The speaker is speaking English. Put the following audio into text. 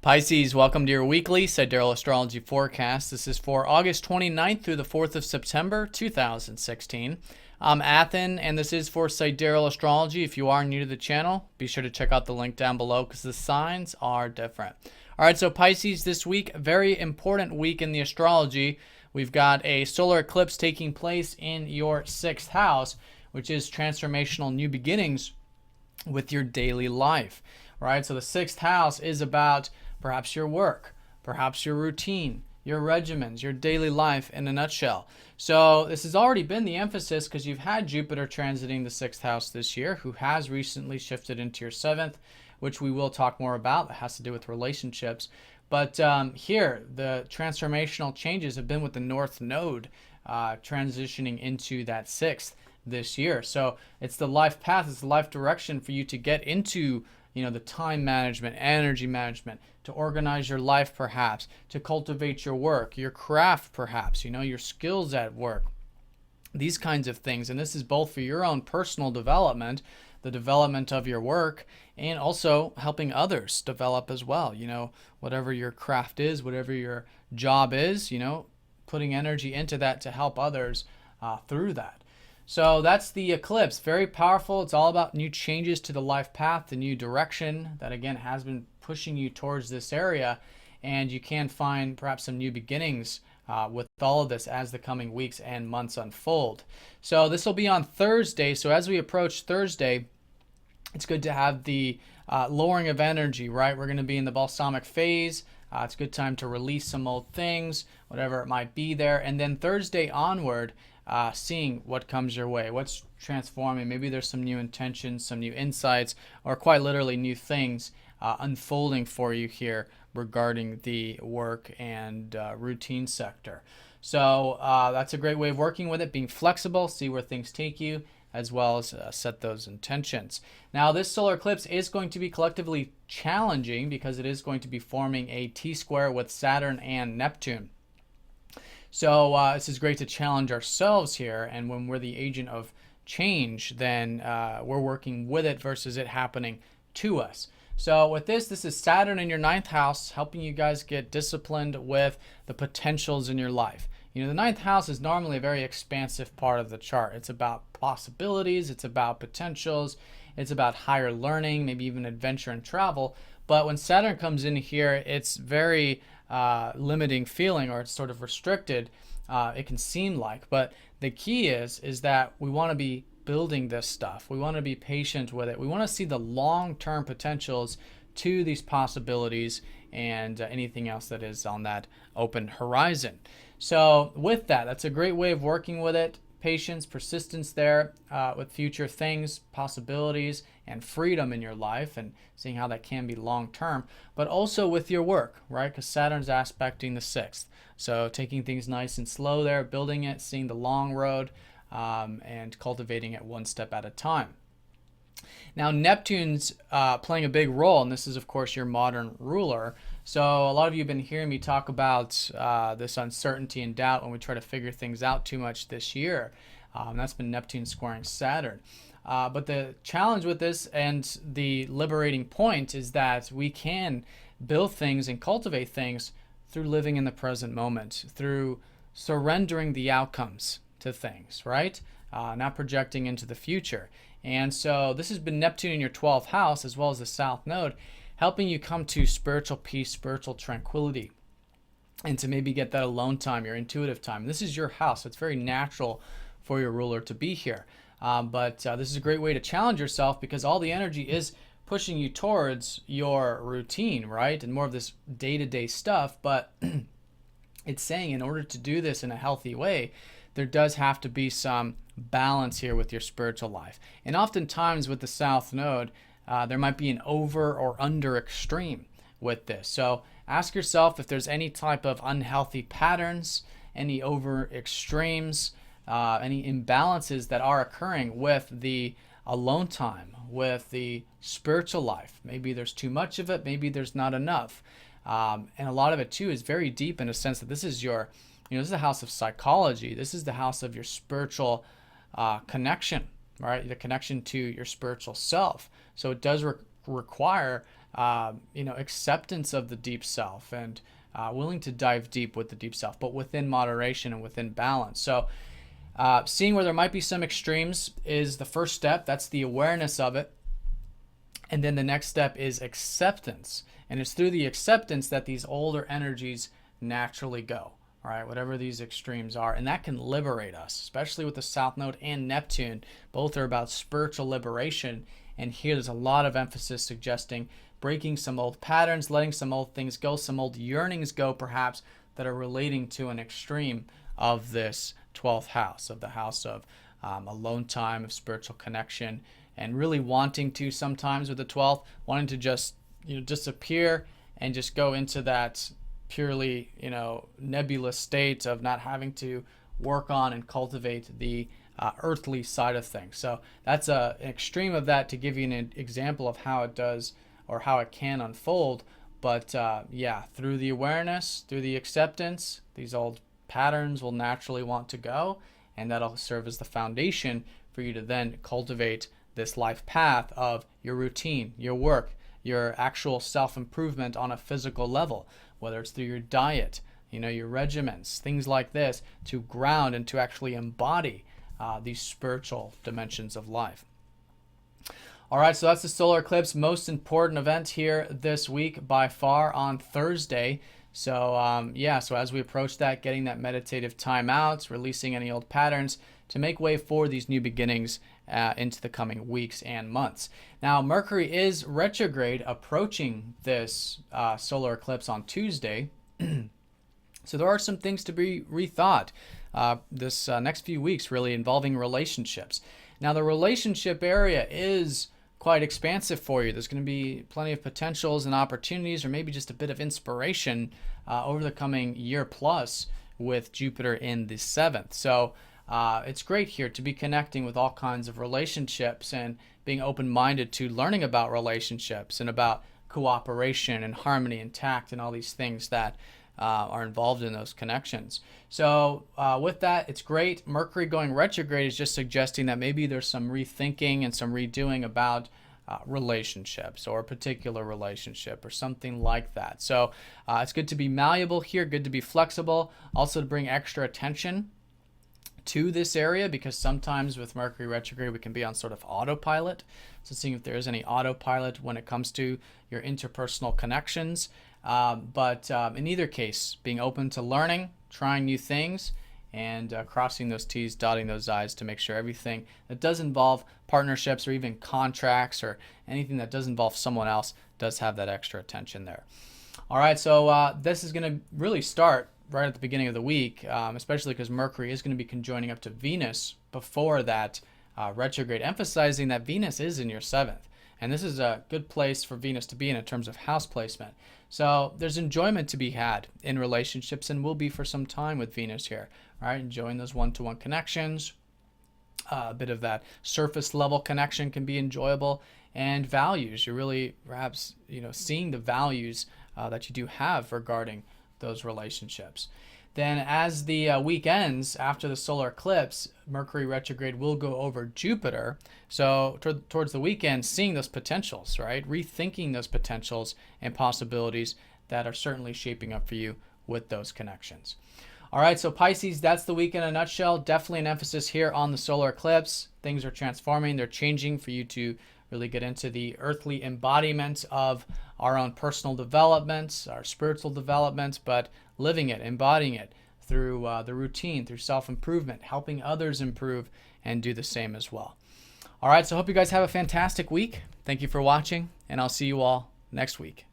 Pisces, welcome to your weekly Sidereal Astrology forecast. This is for August 29th through the 4th of September, 2016. I'm Athen, and this is for Sidereal Astrology. If you are new to the channel, be sure to check out the link down below because the signs are different. All right, so Pisces, this week, very important week in the astrology. We've got a solar eclipse taking place in your 6th house, which is transformational new beginnings with your daily life. Right, so the 6th house is about perhaps your work, perhaps your routine, your regimens, your daily life in a nutshell. So this has already been the emphasis because you've had Jupiter transiting the 6th house this year, who has recently shifted into your 7th, which we will talk more about. That has to do with relationships. But here, the transformational changes have been with the North Node transitioning into that 6th this year. So it's the life path, it's the life direction for you to get into the time management, energy management, to organize your life perhaps, to cultivate your work, your craft perhaps, your skills at work, these kinds of things. And this is both for your own personal development, the development of your work, and also helping others develop as well. Whatever your craft is, whatever your job is, putting energy into that to help others through that. So that's the eclipse. Very powerful. It's all about new changes to the life path, the new direction that, again, has been pushing you towards this area. And you can find perhaps some new beginnings with all of this as the coming weeks and months unfold. So this will be on Thursday. So as we approach Thursday, it's good to have the lowering of energy, right? We're going to be in the balsamic phase. It's a good time to release some old things, whatever it might be there. And then Thursday onward, seeing what comes your way, what's transforming. Maybe there's some new intentions, some new insights, or quite literally new things unfolding for you here regarding the work and routine sector. So that's a great way of working with it, being flexible, see where things take you, as well as set those intentions. Now, this solar eclipse is going to be collectively challenging because it is going to be forming a T-square with Saturn and Neptune. So this is great to challenge ourselves here, and when we're the agent of change, then we're working with it versus it happening to us. So with this is Saturn in your 9th house, helping you guys get disciplined with the potentials in your life. The 9th house is normally a very expansive part of the chart. It's about possibilities, it's about potentials, it's about higher learning, maybe even adventure and travel. But when Saturn comes in here, it's very limiting feeling, or it's sort of restricted, it can seem like. But the key is that we want to be building this stuff. We want to be patient with it. We want to see the long-term potentials to these possibilities and anything else that is on that open horizon. So with that, that's a great way of working with it. Patience, persistence there with future things, possibilities, and freedom in your life, and seeing how that can be long-term, but also with your work, right? Because Saturn's aspecting the 6th. So taking things nice and slow there, building it, seeing the long road, and cultivating it one step at a time. Now, Neptune's playing a big role, and this is, of course, your modern ruler. So a lot of you have been hearing me talk about this uncertainty and doubt when we try to figure things out too much this year. That's been Neptune squaring Saturn. But the challenge with this and the liberating point is that we can build things and cultivate things through living in the present moment, through surrendering the outcomes to things, right? Not projecting into the future. And so this has been Neptune in your 12th house, as well as the South Node, helping you come to spiritual peace, spiritual tranquility, and to maybe get that alone time, your intuitive time. This is your house. So it's very natural for your ruler to be here. But this is a great way to challenge yourself because all the energy is pushing you towards your routine, right? And more of this day-to-day stuff. But it's saying in order to do this in a healthy way, there does have to be some balance here with your spiritual life. And oftentimes with the South Node, there might be an over or under extreme with this. So ask yourself if there's any type of unhealthy patterns, any over extremes, any imbalances that are occurring with the alone time, with the spiritual life. Maybe there's too much of it, maybe there's not enough. And a lot of it too is very deep in a sense that this is your, this is the house of psychology. This is the house of your spiritual connection, right? The connection to your spiritual self. So it does require acceptance of the deep self and willing to dive deep with the deep self, but within moderation and within balance. So seeing where there might be some extremes is the first step. That's the awareness of it. And then the next step is acceptance. And it's through the acceptance that these older energies naturally go, all right, whatever these extremes are. And that can liberate us, especially with the South Node and Neptune. Both are about spiritual liberation. And here there's a lot of emphasis suggesting breaking some old patterns, letting some old things go, some old yearnings go perhaps that are relating to an extreme of this 12th house, of the house of alone time, of spiritual connection, and really wanting to sometimes with the 12th, wanting to just disappear and just go into that purely nebulous state of not having to work on and cultivate the earthly side of things. So that's an extreme of that to give you an example of how it does or how it can unfold. But through the awareness, through the acceptance, these old patterns will naturally want to go, and that'll serve as the foundation for you to then cultivate this life path of your routine, your work, your actual self-improvement on a physical level, whether it's through your diet, your regimens, things like this, to ground and to actually embody these spiritual dimensions of life. All right, so that's the solar eclipse, most important event here this week by far on Thursday. So so as we approach that, getting that meditative time out, releasing any old patterns to make way for these new beginnings into the coming weeks and months. Now, Mercury is retrograde approaching this solar eclipse on Tuesday. So there are some things to be rethought this next few weeks, really involving relationships. Now, the relationship area is quite expansive for you. There's going to be plenty of potentials and opportunities, or maybe just a bit of inspiration over the coming year plus with Jupiter in the 7th. So it's great here to be connecting with all kinds of relationships and being open-minded to learning about relationships and about cooperation and harmony and tact and all these things that are involved in those connections. So with that, it's great. Mercury going retrograde is just suggesting that maybe there's some rethinking and some redoing about relationships or a particular relationship or something like that. So it's good to be malleable here, good to be flexible, also to bring extra attention to this area, because sometimes with Mercury retrograde we can be on sort of autopilot. So seeing if there is any autopilot when it comes to your interpersonal connections. But in either case, being open to learning, trying new things, and crossing those T's, dotting those I's to make sure everything that does involve partnerships or even contracts or anything that does involve someone else does have that extra attention there. All right, so this is going to really start right at the beginning of the week, especially because Mercury is going to be conjoining up to Venus before that retrograde, emphasizing that Venus is in your 7th. And this is a good place for Venus to be in terms of house placement. So there's enjoyment to be had in relationships, and will be for some time with Venus here, right? Enjoying those one-to-one connections. A bit of that surface level connection can be enjoyable, and values. You're really perhaps seeing the values that you do have regarding those relationships. Then as the week ends after the solar eclipse, Mercury retrograde will go over Jupiter. So towards the weekend, seeing those potentials, right? Rethinking those potentials and possibilities that are certainly shaping up for you with those connections. All right, so Pisces, that's the week in a nutshell. Definitely an emphasis here on the solar eclipse. Things are transforming, they're changing for you to really get into the earthly embodiment of our own personal development, our spiritual development, but living it, embodying it through the routine, through self-improvement, helping others improve and do the same as well. All right, so I hope you guys have a fantastic week. Thank you for watching, and I'll see you all next week.